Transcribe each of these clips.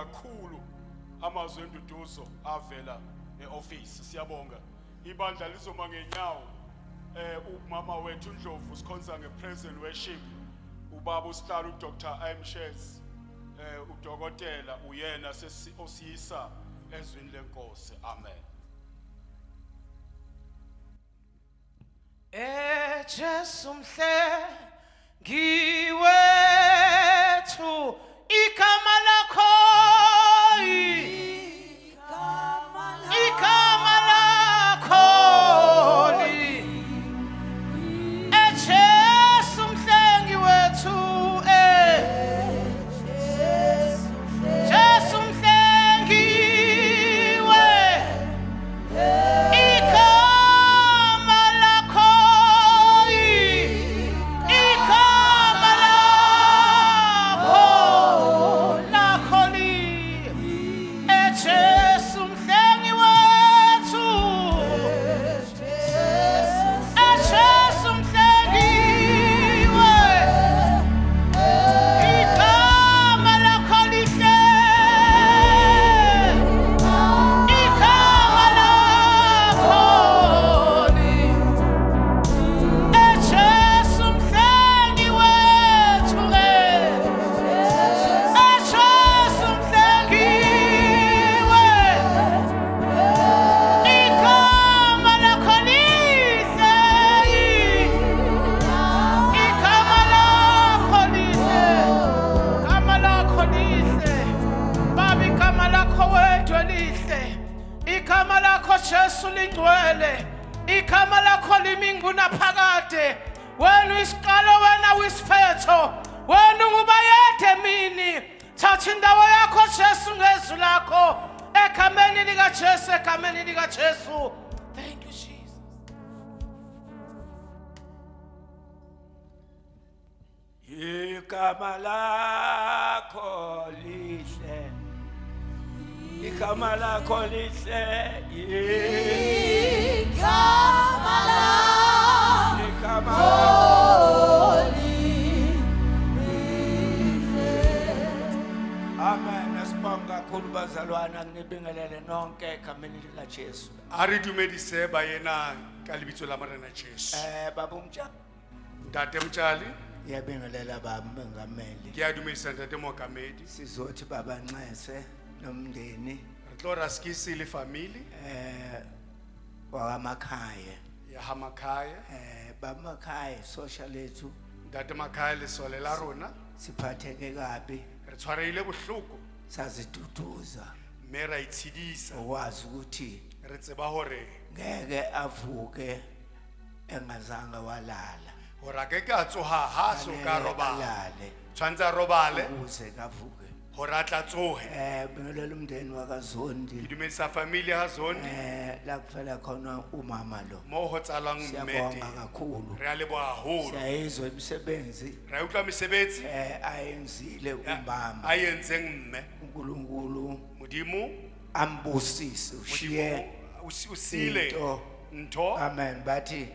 kakhulu amazwi enduduzo avela e-office. Siyabonga. Ibandla lizoma ngenyawo. Umama wethu uNdlovu sikhonza nge-praise and worship. Ubaba usihlalo uDr. Imshes. Udokotela uyena osiyisa ezwini lenkosi. Amen. Jesu mhle ngiwethu igama lakho igama lakho Jesu mhle ngiwethu Jesu mhle ngiwe igama lakho Jesu mhle ngiwethu Jesu mhle ngiwe igama lakho lihle igama lakho Jesu mhle ngiwethu Jesu mhle ngiwe igama lakho lihle igama lakho lihle Baba igama lakho wedwa lihle igama lakho Jesu ligcwele igama lakho limingu naphakade wena uyisiqalo wena uyisiphetho wena ungubayede mini thatha indawo yakho Jesu ngezwi lakho egameni lika Jesu egameni lika Jesu. Thank you Jesus. Igama lakho lihle igama lakho lihle igama lakho Amen. Asibonga kakhulu bazalwana nginibingelele nonke egameni lika Jesu. Ari dumedise ba yena ka lebitso la Morena Jesu. Baba umtshali Ntate Mtshali, ngiyabingelela baba mengameli. ke a dumedisa Ntate Mokamedi. Sizothi baba Nxese nomndeni Re tlo raskisi le family wakamakhaya. ya Hamakhaya. Baba Makhaya social lethu Ntate Makhaya le sole la rona. siphatheke kabi Re tshwareile bohloko, saziduduza mme ra itshidisa. ukwazi ukuthi Re tseba hore ngeke avuke engazange walala hore a ke a tsoha ha so ka robala. alale Tshwantse a robale ukuze kavuke. hore a tla tsohe. Bingelela umndeni wakaZondi Ke dumedisa family ya Zondi la kufela khona umama lo mo ho tsalang mme siyabonga teng. kakhulu Re a leboha haholo. siyayizwa imisebenzi Ra utlwa mesebetsi ayenzile umama a entseng mme. uNkulunkulu Modimo ambusise ushiye o sile into. ntho Amen bathi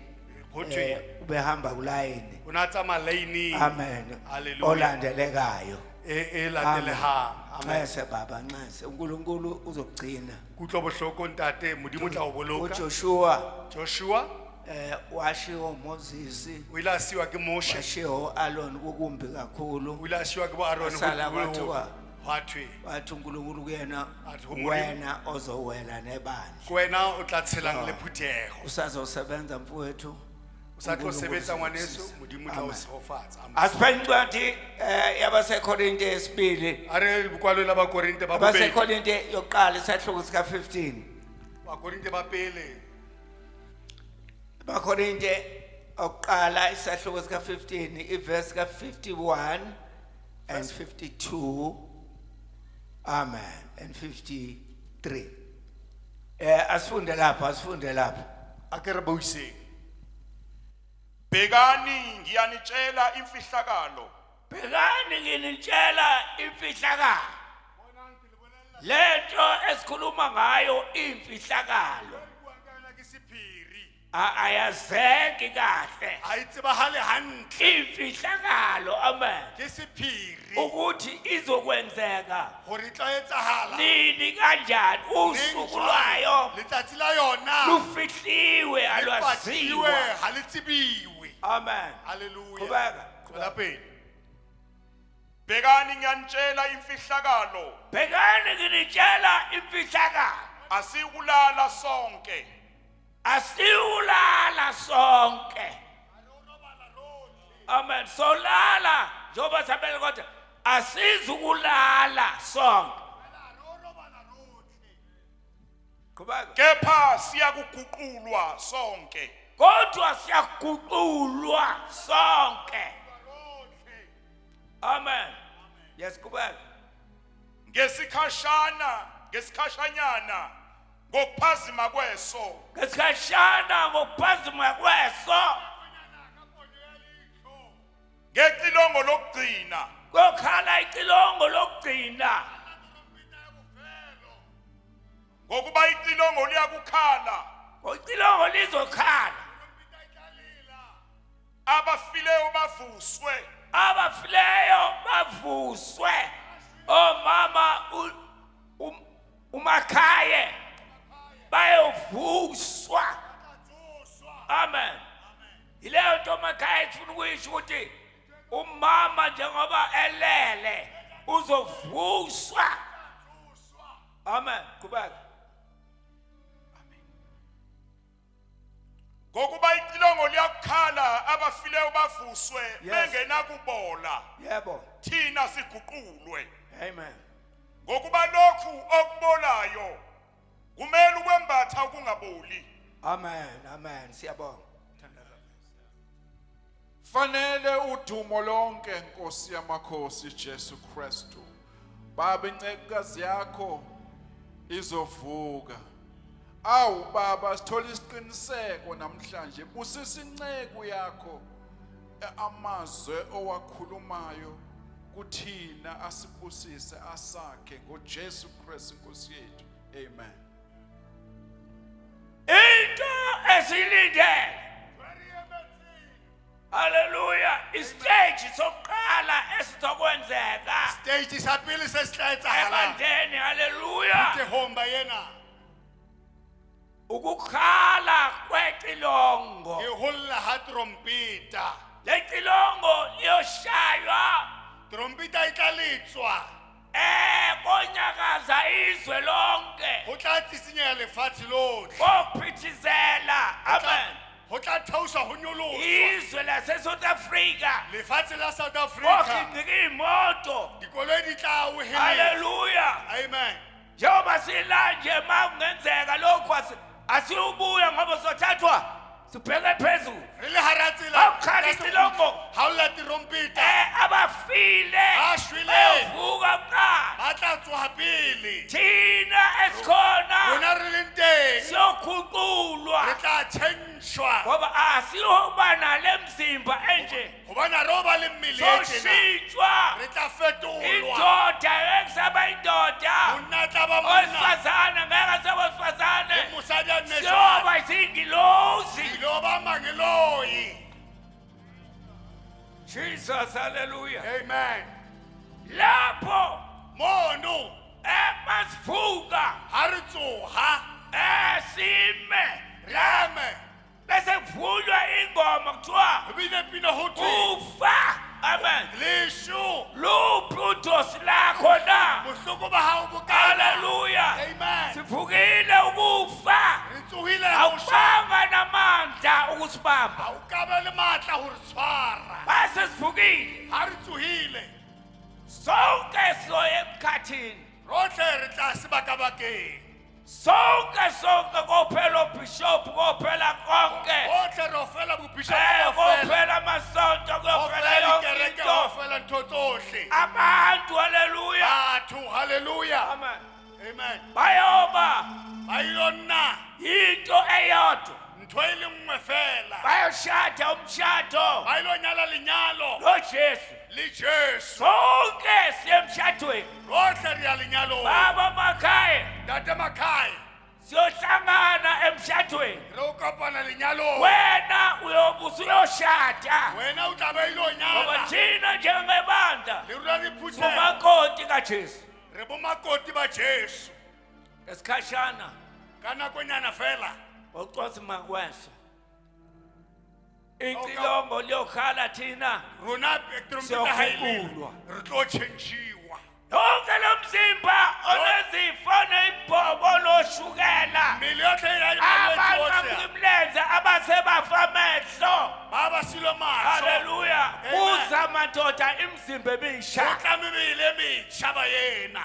ho thwe ubehamba kulayini. o na tsama line Amen. Hallelujah. Olandelekayo. e latelehang. Amen. Nxese baba Nxese uNkulunkulu uzokugcina. Kutlwa bohloko ntate Modimo tla o boloka. uJoshua Joshua washiwo Moses o ile a siwa ke Moshe, washiwo Aaron kukumbi kakhulu o ile a siwa ke bo Aaron Wasala ho kwathiwa ha thwe wathi uNkulunkulu kuyena Athi uModimo. wena ozowela nebandla ke wena o tla tshelang le phuthego. usazosebenza mfowethu O sa tlo sebetsa ngwaneso, Modimo tla o sehofatsa. Amen. asiphincwadi yabaseKorinte yesibili A re bukwalo la ba Korinte ba bobedi. abaseKorinte yokuqala isahluko sika 15 Ba Korinte ba pele abaKorinte okuqala isahluko sika 15 iverse ka 51 and 52 amen and 53 asifunde lapha a ke re boiseng. Bhekani ngiyanitshela imfihlakalo bhekani nginitshela imfihlakalo lento esikhuluma ngayo imfihlakalo ayazeki kahle ha e tsebahale hantle imfihlakalo amen ke sephiri ukuthi izokwenzeka hore e tla etsahala nini kanjani usuku lwayo letsatsi la yona lufihliwe le patiwe, alwaziwa ha le tsebiwe amen haleluya Qhubeka. tswela pele Bhekani ngiyanitshela imfihlakalo bhekani nginitshela imfihlakalo asikulala sonke asiwulala sonke amen solala njengoba sabele kodwa asizukulala sonke Qhubeka. kepha siyakuguqulwa sonke kodwa siyaguqulwa sonke amen yes Qhubeka. ngesikhashanyana ngokuphazima kweso ngesikhashana ngokuphazima kweso ngecilongo lokugcina kokhala icilongo lokugcina ngokuba icilongo liyakukhala icilongo lizokhala abafileyo bavuswe abafileyo bavuswe omama umakhaye bayovuswa amen ileyo nto umakhaye sifuna ukuyisho ukuthi umama njengoba elele uzovuswa amen Qhubeka. ngokuba icilongo liyakukhala abafileyo bavuswe Yes. bengenakubola yebo thina siguqulwe amen ngokuba lokhu okubolayo kumele ukwembatha ukungaboli amen siyabonga Fanele udumo lonke Nkosi yamakhosi Jesu Kristu. Baba incekukazi yakho izovuka. Awu baba sithola isiqiniseko namhlanje busisa incegu yakho amazwe owakhulumayo kuthina asibusise asakhe ngoJesu Kristu Nkosi yethu. Amen. into esilindele haleluya istage sokuqala esizokwenzeka stage sa pele se se tla etsahala ebandleni haleluya ke homba yena ukukhala kwecilongo e holla ha trompeta lecilongo liyoshaywa trompeta e tla letswa konyakaza izwe lonke ho tla tsitsinya lefatshe lohle kophithizela amen ho tla theoswa ho nyoloswa izwe lase-South Africa lefatshe la South Africa kokhindika iy'moto dikoloi di tla hoheleng haleluya amen njengoba silanje ma kungenzeka lokhu asiubuya ngoba sothathwa sibheke phezulu re le hara tsela Awukhala icilongo. ha o la trompeta abafile Ba shwele. bayovuka kuqala ba tla tswa pele thina esikhona rona re leng teng siyoguqulwa re tla tjhentjhwa ngoba asiyoba nale mzimba enje hobana re o ba le mmele e tjena soshintshwa re tla fetolwa indoda ekusaba indoda monna tla ba monna owesifazane ngeke saba wesifazane mosadi a nne jwale siyoba izingilozi ilo ba mangeloyi Jesus haleluya amen lapho mono masivuka ha re tsoha sime rame bese kuvunywa ingoma kuthiwa bine pina ho thwe ufa amen lesho luphi udosi lakho na bohloko ba hao bo kana haleluya amen sivukile ukufa re tsohile ho sha awubanga namandla ukusibamba ha o ka ba le matla ho re tshwara base sivukile ha re tsohile sonke sizoya emkhathini rohle re tla sebakabakeng sonke kophela ubishop kophela konke rohle re ofela bobishop ofela kophela amasonto kophela ofela yonke dikereke into ofela ntho tsohle abantu haleluya batho haleluya amen amen bayoba ba yona into eyodwa ntho e le nngwe fela bayoshada umshado ba ilo nyala lenyalo nojesu le Jesu sonke siye emshadweni rohle re ya lenyalong baba makhaya ntate makhaya siyohlangana emshadweni re o kopana lenyalong wena uyobuza uyoshada wena o tla ba ile o ngoba nyala thina njengebandla le rona re phuthela umakoti kaJesu re bomakoti ba Jesu esikhashana ka nakonyana fela ucosi makweso icilongo liyokhala thina rona trompeta ha ile Siyaguqulwa. re tlo changiwa yonke lo mzimba onezifo nebhobo loshukela mmele yotlhe ya malwetse otlhe abanqamukimlenze abasebafa amehlo ba silo maso haleluya Amen. uza madoda imizimba o emisha tla mebele metšha ba yena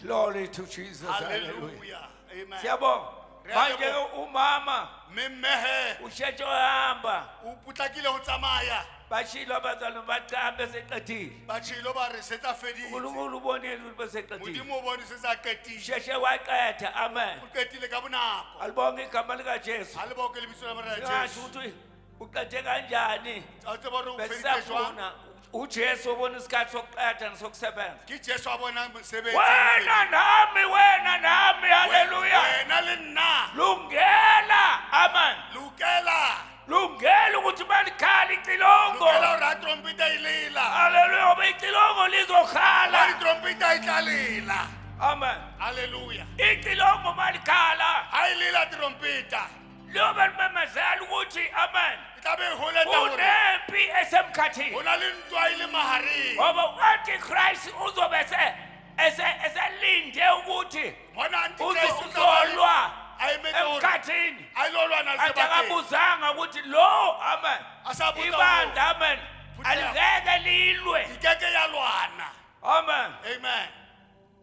glory to Jesus haleluya haleluya amen siyabonga manje umama memmehe ushetshe ohamba o putlakile go tsamaya bashilo abazalwane bacambe seqedile batšhilo ba re setsa feditse unkulunkulu ubonile ukuthi beseqedile modimo o bone se sa qetile sheshe waqeda amen o qetile ka bonako alibonge igama likajesu ga le boke lebitso la morena singasho jesu ukuthi uqede kanjani a tseba gore o feditse jwang besisafuna ujesu ubona isikhathi sokuqeda nesokusebenza ke jesu a bonang mosebetsi wena nami haleluya wena le nna lungela amen lokela lungela ukuthi balikhali icilongo lokela gore a trompeta e lela haleluya ngoba icilongo ba lizokhala ditrompeta e tla lela amen halleluya icilongo malikhala ha e lela trompeta liyobe limemezela ukuthi amen e tla be e holetsa gore kunempi esemkhathini go na le ntwa e le magareng ngoba u-antichrist uzobe eselinde ukuthi gona antikrist o tla ba le- uzolwa a emetse gore emkhathini a ile o lwana le sebakeng akabuzanga ukuthi lo amen a sa botsa ibandla amen Phuthela. alingeke lilwe ikeke ya lwana amen amen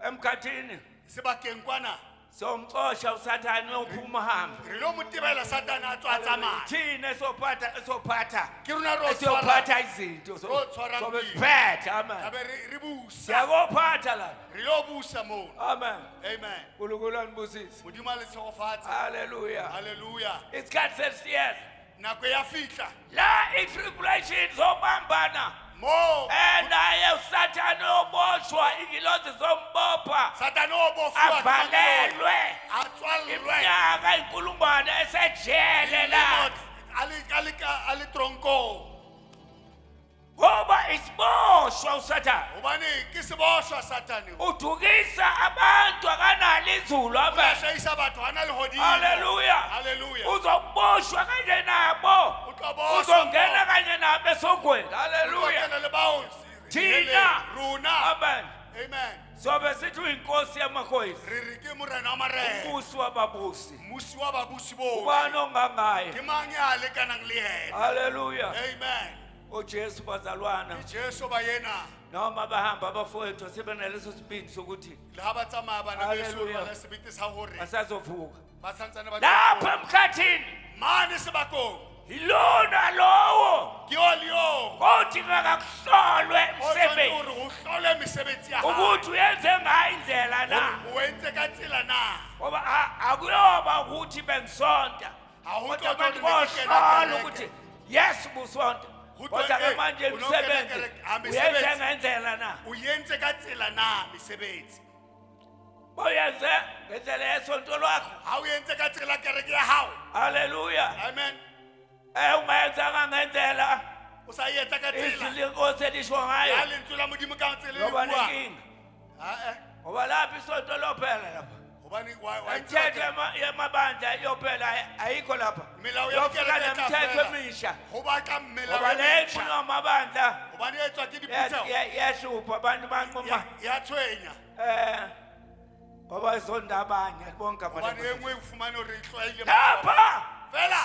emkhathini sebakeng kwana somxosha usathane uyophuma hambe re lo mo tebela satane a tswa a tsamaya thina esophatha ke rona re o tshwara esiyophatha izinto Ro tshwarang sobe dilo. siphethe amen abe re busa siyakophatha la re lo busa moo amen amen nkulunkulu anibusise modimo a le tshegofatse haleluya halleluya isikhathi sesiyeza nako ya fitlha la i-tribulation zobambana mo naye usathane oboshwa ingilozi zombopha satane o bofiwa avalelwe a tswallwe iminyaka inkulungwane esejele la a le tronkong ngoba isiboshwa usathane gobane ke seboshwa satane udukisa abantu akanalo izulu o amen latlhaisa batho ga na legodimo haleluya halleluya uzoboshwa kanye nabo o tla boshwa uzongena kanye nabo esogweni haleluya le bao Thina. rona amen amen sobe sithi uyinkosi yamakhosi re re ke morena wa marena umbusi wababusi mmusi wa babusi bo ubani ongangaye ke mang ya lekanang le yena haleluya amen ujesu bazalwana jesu ba yena noma bahamba abafowethu sebenaleso sibindi sokuthi le ga ba tsamaya bana beso Hallelujah. bana sebete sa gore basazovuka ba santsane ba lapha emkhathini mane sebakong yilona lowo ke o leo odingeka kuhlolwe o tshwanetse emsebenzi gore go hlole mesebetsi ya gago ukuthi uyenze ngayo indlela na o entse ka tsela na ngoba akuyoba ukuthi bengisonta Ha ho kodwa tlo manje tlo le kena kohlola kereke. ukuthi yes busonta Ho tlo- kodwa ke eh, manje o no kena imisebenzi kereke. Ah, uyenze mesebetsi. ngendlela na o entse ka tsela na mesebetsi boyenze ngendlela yesonto lwakho ha o entse ka tsela kereke ya gago haleluya amen ungayenzanga ngendlela o sa etsa ka tsela izwi lenkosi elisho ya ngayo lentswe la modimo ka tsela e ngoba le buang. nenkinga Ah, ngoba lapha isonto lophela lapha hobane wa imithetho yamabandla iyophela ayikho lapha Melao ya yofika kereke e tla nemithetho fela. emisha go batla mmela ngoba le nqulo yamabandla gobane e tswa ke diputsao yahlupha abantu banquma ya tshwenya ngoba izonda abanye bonke gobane e abantu nngwe o fumane gore e tlwaile lapha fela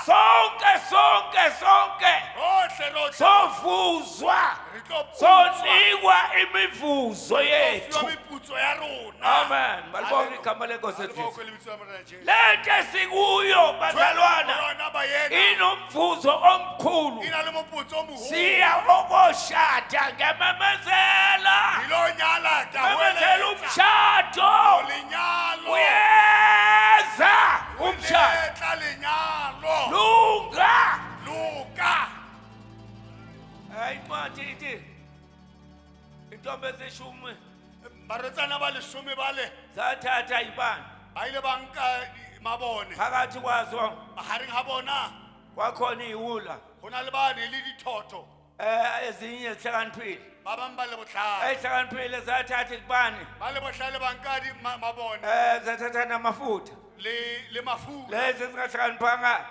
sonke rotlhe sovuzwa re tlo sonikwa imivuzo fiwa yethu meputso ya rona amen balibonga igama lenkosi Halleluja. jesu Lebitso la Morena Jesu. lento esikuyo bazalwana Yona ba yena inomvuzo omkhulu e na le moputso o moholo siya okoshada ngememezela ilo nyala ka memezela hweletsa umshado lenyalo uyeza umshado letla lenyalo lunga luka hayi matiti intombi ezishumi barwetsana ba lesome ba le zathatha ibandla ba ile ba nka mabone phakathi kwazo mahareng ha bona kwakhona iwula ho na le bane le dithotho ezinye zihlakaniphile ba bang ba le botlhale ezihlakaniphile zathatha kubani ba le botlhale ba nka mabone zathatha namafutha le mafuta lezi zingahlakaniphanga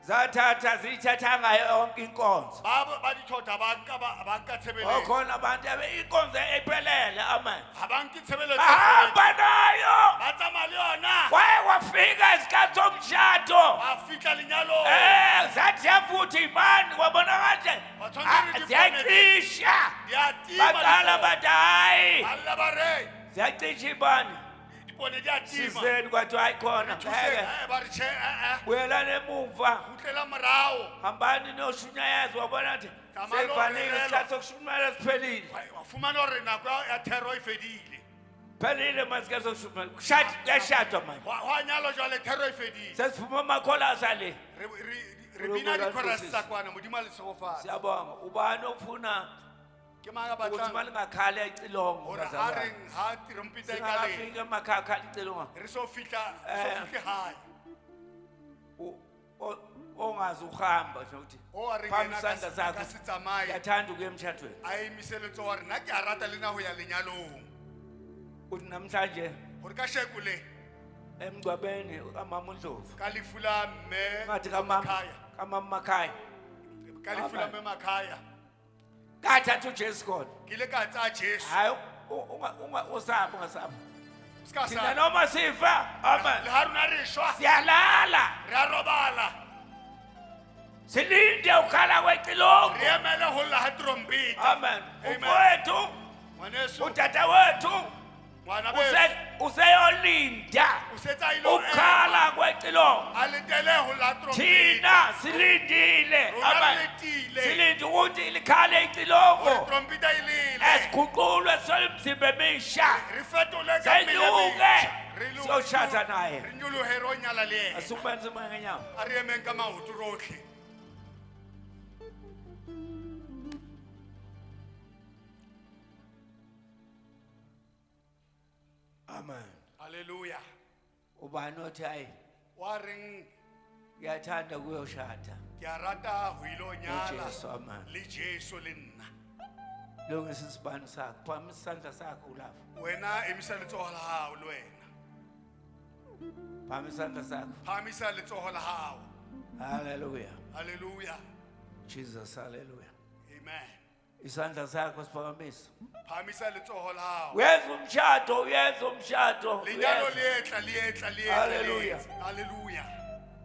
zathatha ziyithatha ngayo yonke inkonzo ba dithotho ba nka tshebeletso okhona abantu inkonzo ephelele amen ha ba nka tshebeletso ahamba nayo ba tsamaya le yona kwaye kwafika isikhathi somshado ba fihla lenyalo zathi yafuthi imani kwabona kanje ziyacisha ya tima baqala bathi hayi alla ba re ziyacisha imani dipone di a tima siseni kwathi hayi khona thuse ba re che buyelani emuva utlela morao hambani niyoshunyayaza wabona nje seyifanele isikhathi sokushumayela siphelile wafumana hore nako ya thero e fedile phelile manje isikhathi sokushumayela kuyashadwa manje wa nyalo jwale thero e fedile sesifuma amakholasa le re bina di-chorus tsa kwana modimo a le segofala siyabonga ubani ofuna ke maka ukuthi batlang mali ngakhale icilongo hore a reng ha tirompita e ka le singakafika emakhaya khale icilongo re so fihle hae ongazi uhamba nje ukuthi o a reng phambi yena isandla ka sakho se tsamaye yathanda ukuya emshadweni a emiseletso wa re nna ke a rata le na ho ya lenyalong uthi namhlanje gore ka sheko le emgcwabeni kamama uNdlovu ka lefu la mme ngathi Makhaya, kamama Makhaya ka lefu la mme Makhaya kathatha uJesu khona ke ile ka tsa Jesu hayi usapho ngasapho ska thina sa noma sifa amen le ha rona re shwa siyalala re a robala silinde ukhala kwecilongo re emele ho lla ha trompeta amen Amen. ufowethu ngwaneso utata wethu ngwana be useyolinda usetsa ile ukhala kwecilongo a letele ho lla trompeta thina silindile Rona amen letile. silinde ukuthi likhale hore icilongo trompeta ilile esiguqulwe solimzimba emisha re fetole ka senyuke siyoshada naye re nyolohe ro nyala le yena asikubenza moya ngenyawo a re emeng ka maoto rotlhe amen haleluya ubani othi hayi wa reng ngiyathanda kuyoshada ke a rata ho ilo nyala uJesu amen le Jesu le nna lungisa isibani sakho phamisa isandla sakho lapha wena emisa letsoho la hao le wena phamisa isandla sakho phamisa letsoho la hao haleluya haleluya Jesus haleluya amen isandla sakho siphakamisa phamisa letsoho la hao uyenza umshado lenyalo lietla Hallelujah. haleluya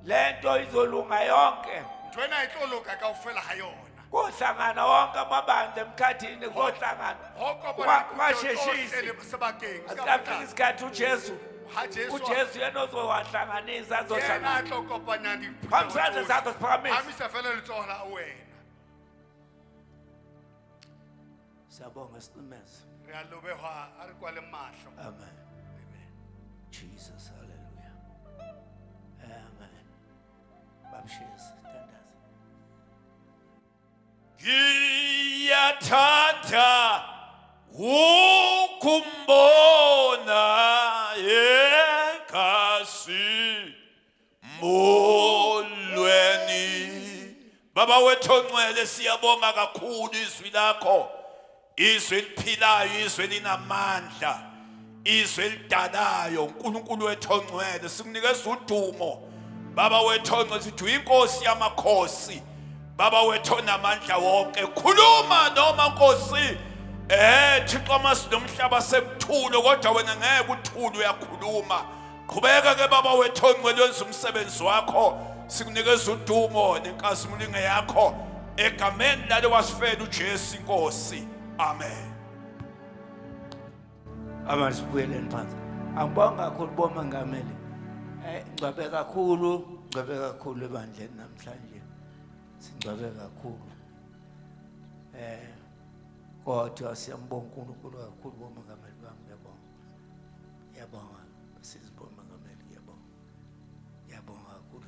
lento izolunga yonke ntho ena e tlo loka kaofela ha yona kohlangana wonke amabandla emkhathini kohlangana ho kopana Washeshisi. sebakeng asikafika isikhathi uJesu ha Jesu uJesu yena ozowahlanganisa yena azohlangana a tlo kopanya phamisa isandla sakho siphakamisa phamisa fela letsoho la wena siyabonga siqimeze re a lobehwa a re kwale mahlo amen Jesus hallelujah amen babshezi tandaza Ngiyathanda ukumbona ekhasi molweni. Baba wethu ongcwele siyabonga kakhulu izwi lakho. Izwi eliphilayo, izwi elinamandla, izwi elidalayo. uNkulunkulu wethu ongcwele sikunikeza udumo. Baba wethu ongcwele sithi uyinkosi yamakhosi. Baba wethu onamandla wonke, khuluma noma Nkosi. Thixo masinomhlaba sebuthulo kodwa wena ngeke uthule uyakhuluma. Qhubeka ke baba wethu ongcwele wenza umsebenzi wakho. Sikunikeza udumo nenkazimulo yakho egameni lalo wasifela uJesu inkosi. Amen. abasibuyeleni phansi angibonga kakhulu bomangameli ngicwabe kakhulu ebandleni namhlanje singcwabe kakhulu kodwa siyambonga uNkulunkulu kakhulu bomangameli bami ngiyabonga sizibonga ngameli ngiyabonga kakhulu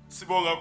sibonga